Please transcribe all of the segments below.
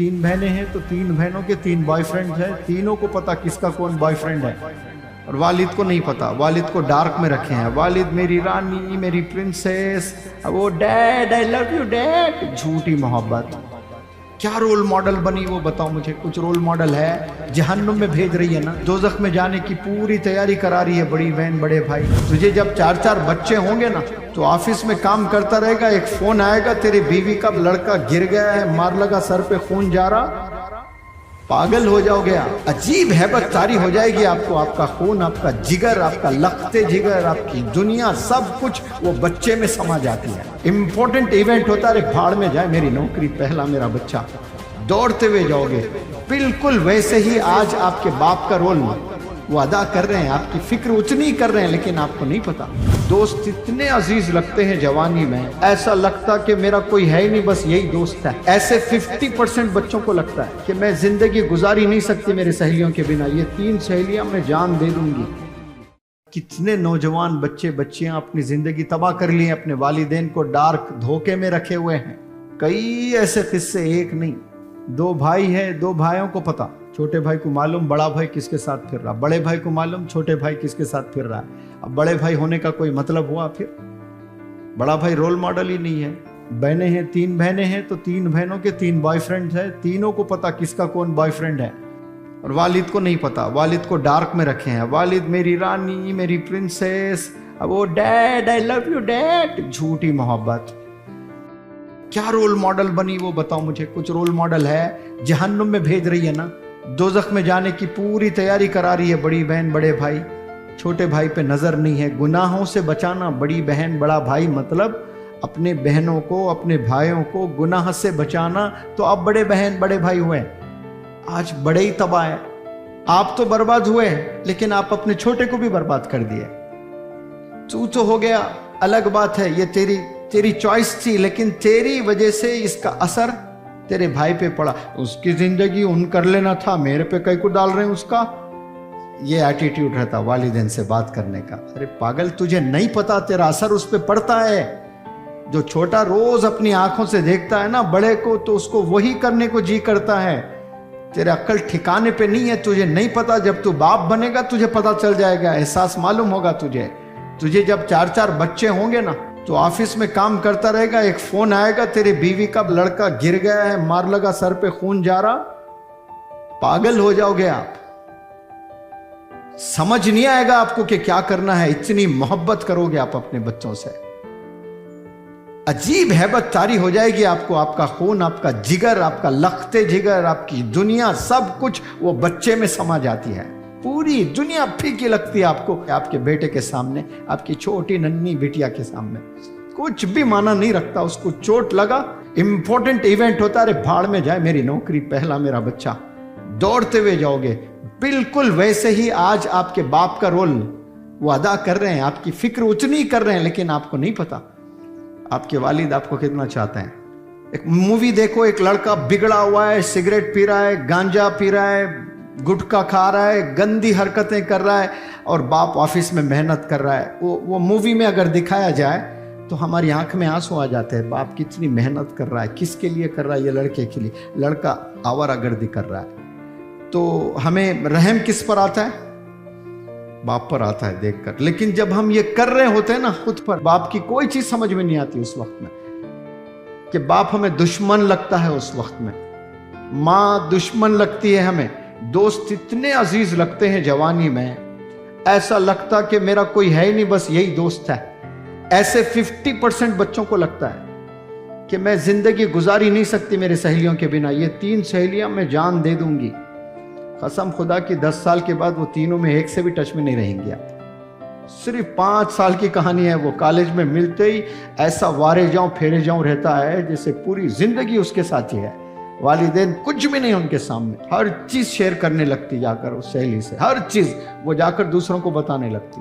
तीन बहनें हैं तो तीन बहनों के तीन बॉयफ्रेंड हैं, तीनों को पता किसका कौन बॉयफ्रेंड है और वालिद को नहीं पता। वालिद को डार्क में रखे हैं। वालिद मेरी रानी, मेरी प्रिंसेस, वो dad I love you dad, झूठी मोहब्बत। क्या रोल मॉडल बनी वो बताओ मुझे। कुछ रोल मॉडल है? जहन्नुम में भेज रही है ना, दोजख में जाने की पूरी तैयारी करा रही है बड़ी बहन बड़े भाई। तुझे जब 4-4 बच्चे होंगे ना तो ऑफिस में काम करता रहेगा, एक फोन आएगा तेरी बीवी का लड़का गिर गया है, मार लगा, सर पे खून जा रहा, पागल हो जाओगे आप। अजीब हैबत तारी हो जाएगी आपको। आपका खून, आपका जिगर, आपका लखते जिगर, आपकी दुनिया, सब कुछ वो बच्चे में समा जाती है। इंपॉर्टेंट इवेंट होता है, अरे भाड़ में जाए मेरी नौकरी, पहला मेरा बच्चा, दौड़ते हुए जाओगे। बिल्कुल वैसे ही आज आपके बाप का रोल वो अदा कर रहे हैं, आपकी फिक्र उतनी कर रहे हैं, लेकिन आपको नहीं पता। दोस्त इतने अजीज लगते हैं जवानी में, ऐसा लगता कि मेरा कोई है ही नहीं, बस यही दोस्त है। ऐसे 50% बच्चों को लगता है कि मैं जिंदगी गुजार ही नहीं सकती मेरी सहेलियों के बिना, ये 3 सहेलियां मैं जान दे दूंगी। कितने नौजवान बच्चे बच्चियां अपनी जिंदगी तबाह कर ली, अपने वालिदैन को डार्क धोखे में रखे हुए हैं। कई ऐसे किस्से, एक नहीं। 2 भाई है, 2 भाइयों को पता, छोटे भाई को मालूम बड़ा भाई किसके साथ फिर रहा, बड़े भाई को मालूम छोटे भाई किसके साथ फिर रहा है। अब बड़े भाई होने का कोई मतलब हुआ? फिर बड़ा भाई रोल मॉडल ही नहीं है। बहनें हैं, 3 बहनें हैं तो 3 बहनों के 3 बॉयफ्रेंड हैं, तीनों को पता किसका कौन बॉयफ्रेंड है और वालिद को नहीं पता। वालिद को डार्क में रखे हैं। वालिद मेरी रानी, मेरी प्रिंसेस, वो dad I love you dad, झूठी मोहब्बत। क्या रोल मॉडल बनी वो बताओ मुझे। कुछ रोल मॉडल है? जहन्नुम में भेज रही है ना, दोजख में जाने की पूरी तैयारी करा रही है बड़ी बहन बड़े भाई। छोटे भाई पे नजर नहीं है। गुनाहों से बचाना बड़ी बहन बड़ा भाई, मतलब अपने बहनों को, अपने भाइयों को गुनाह से बचाना। तो अब बड़े बहन बड़े भाई हुए, आज बड़े ही तबाह है। आप तो बर्बाद हुए, लेकिन आप अपने छोटे को भी बर्बाद कर दिए। तू तो हो गया, अलग बात है, ये तेरी चॉइस थी, लेकिन तेरी वजह से इसका असर तेरे भाई पे पड़ा। उसकी जिंदगी उन कर लेना था, मेरे पे कई को डाल रहे हैं उसका। ये एटीट्यूड रहता वालिदैन से बात करने का। अरे पागल, तुझे नहीं पता तेरा असर उस पे पड़ता है। जो छोटा रोज अपनी आंखों से देखता है ना बड़े को, तो उसको वही करने को जी करता है। तेरे अक्ल ठिकाने पे नहीं है, तुझे नहीं पता। जब तू बाप बनेगा तुझे पता चल जाएगा, एहसास मालूम होगा तुझे जब 4-4 बच्चे होंगे ना तो ऑफिस में काम करता रहेगा, एक फोन आएगा तेरी बीवी का लड़का गिर गया है, मार लगा, सर पे खून जा रहा, पागल हो जाओगे आप। समझ नहीं आएगा आपको कि क्या करना है। इतनी मोहब्बत करोगे आप अपने बच्चों से, अजीब हैबत तारी हो जाएगी आपको। आपका खून, आपका जिगर, आपका लखते जिगर, आपकी दुनिया, सब कुछ वो बच्चे में समा जाती है। पूरी दुनिया फीकी लगती है आपको। आपके बेटे के सामने, आपकी छोटी नन्ही बिटिया के सामने कुछ भी माना नहीं रखता। उसको चोट लगा, इंपॉर्टेंट इवेंट होता है, अरे भाड़ में जाए मेरी नौकरी, पहला मेरा बच्चा, दौड़ते हुए जाओगे। बिल्कुल वैसे ही आज आपके बाप का रोल वो अदा कर रहे हैं, आपकी फिक्र उतनी कर रहे हैं, लेकिन आपको नहीं पता आपके वालिद आपको कितना चाहते हैं। एक मूवी देखो, एक लड़का बिगड़ा हुआ है, सिगरेट पी रहा है, गांजा पी रहा है, गुटखा खा रहा है, गंदी हरकतें कर रहा है, और बाप ऑफिस में मेहनत कर रहा है। वो मूवी में अगर दिखाया जाए तो हमारी आंख में आंसू आ जाते हैं। बाप कितनी मेहनत कर रहा है, किसके लिए कर रहा है? ये लड़के के लिए। लड़का आवारागर्दी कर रहा है। तो हमें रहम किस पर आता है? बाप पर आता है देखकर। लेकिन जब हम ये कर रहे होते हैं ना खुद पर, बाप की कोई चीज समझ में नहीं आती उस वक्त में, कि बाप हमें दुश्मन लगता है। उस वक्त में माँ दुश्मन लगती है हमें। दोस्त इतने अजीज लगते हैं जवानी में, ऐसा लगता कि मेरा कोई है ही नहीं, बस यही दोस्त है। ऐसे 50% बच्चों को लगता है कि मैं जिंदगी गुजार ही नहीं सकती मेरे सहेलियों के बिना, ये 3 सहेलियां मैं जान दे दूंगी। कसम खुदा की 10 साल के बाद वो तीनों में एक से भी टच में नहीं रहेंगे आप। सिर्फ 5 साल की कहानी है। वो कॉलेज में मिलते ही ऐसा वारे जाऊं फेरे जाऊं रहता है जैसे पूरी जिंदगी उसके साथ ही है। वालिदैन कुछ भी नहीं उनके सामने, हर चीज शेयर करने लगती जाकर उस सहेली से, हर चीज वो जाकर दूसरों को बताने लगती।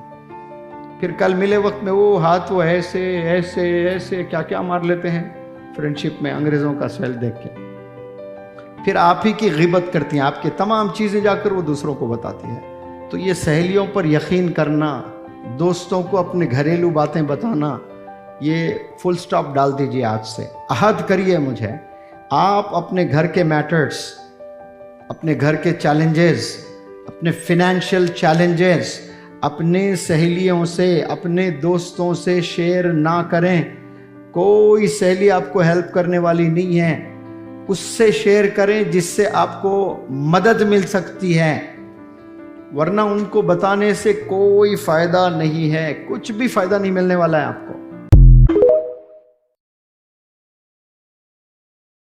फिर कल मिले वक्त में वो हाथ वो ऐसे ऐसे ऐसे क्या क्या मार लेते हैं फ्रेंडशिप में, अंग्रेजों का सेल देख के। फिर आप ही की गिबत करती हैं, आपके तमाम चीजें जाकर वो दूसरों को बताती है। तो ये सहेलियों पर यकीन करना, दोस्तों को अपने घरेलू बातें बताना, ये फुल स्टॉप डाल दीजिए आज से। अहद करिए मुझे आप अपने घर के मैटर्स, अपने घर के चैलेंजेस, अपने फिनेंशियल चैलेंजेस अपने सहेलियों से, अपने दोस्तों से शेयर ना करें। कोई सहेली आपको हेल्प करने वाली नहीं है, उससे शेयर करें जिससे आपको मदद मिल सकती है, वरना उनको बताने से कोई फायदा नहीं है, कुछ भी फायदा नहीं मिलने वाला है आपको।